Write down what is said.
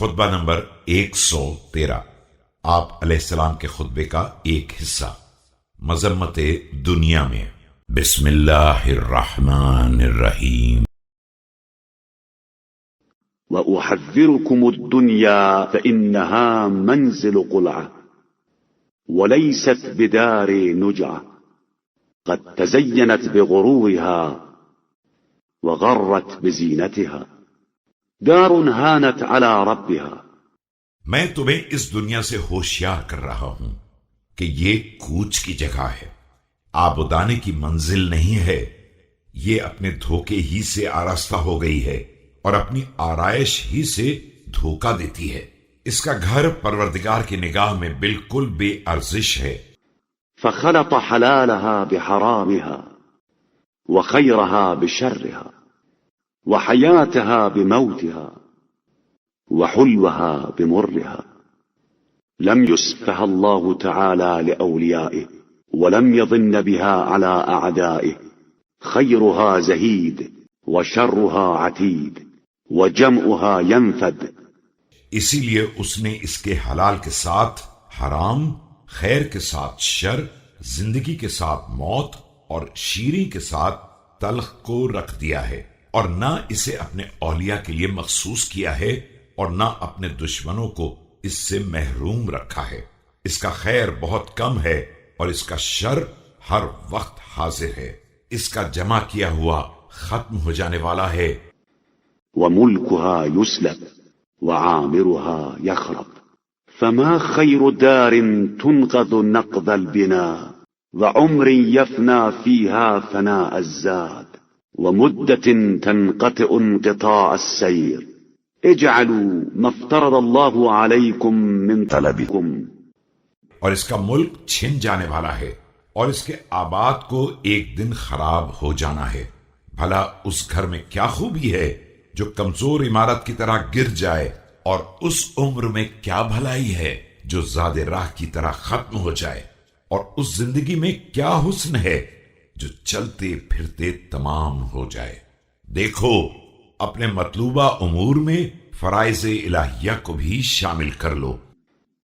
خطبہ نمبر 113، آپ علیہ السلام کے خطبے کا ایک حصہ، مذمت دنیا میں۔ بسم اللہ الرحمن الرحیم۔ وأحذركم الدنيا فإنها منزل قلعة وليست بدار نجعة قد تزينت بغرورها وغرت بزينتها دار هانت على ربها۔ میں تمہیں اس دنیا سے ہوشیار کر رہا ہوں کہ یہ کوچ کی جگہ ہے، آبادانی کی منزل نہیں ہے۔ یہ اپنے دھوکے ہی سے آراستہ ہو گئی ہے اور اپنی آرائش ہی سے دھوکہ دیتی ہے۔ اس کا گھر پروردگار کی نگاہ میں بالکل بے ارزش ہے۔ فخلط حلالها بحرامها وخيرها بشرها وحياتها بموتها وحلوها بمرها، لم يسفها الله تعالى لأوليائه ولم يضن بها على أعدائه، خيرها زهيد وشرها عتيد وجمعها ينفد۔ اسی لیے اس نے اس کے حلال کے ساتھ حرام، خیر کے ساتھ شر، زندگی کے ساتھ موت اور شیریں کے ساتھ تلخ کو رکھ دیا ہے، اور نہ اسے اپنے اولیاء کے لیے مخصوص کیا ہے اور نہ اپنے دشمنوں کو اس سے محروم رکھا ہے۔ اس کا خیر بہت کم ہے اور اس کا شر ہر وقت حاضر ہے۔ اس کا جمع کیا ہوا ختم ہو جانے والا ہے۔ وملكها يسلب وعامرها يخرب، فما خير دار تنقض نقض البناء وعمر يفنى فيها فناء الزاد ومدة تنقطع انقطاع السير، اجعلوا ما افترض الله عليكم من طلبكم۔ اور اس کا ملک چھن جانے والا ہے اور اس کے آباد کو ایک دن خراب ہو جانا ہے۔ بھلا اس گھر میں کیا خوبی ہے جو کمزور عمارت کی طرح گر جائے، اور اس عمر میں کیا بھلائی ہے جو زاد راہ کی طرح ختم ہو جائے، اور اس زندگی میں کیا حسن ہے جو چلتے پھرتے تمام ہو جائے۔ دیکھو، اپنے مطلوبہ امور میں فرائض الہیہ کو بھی شامل کر لو۔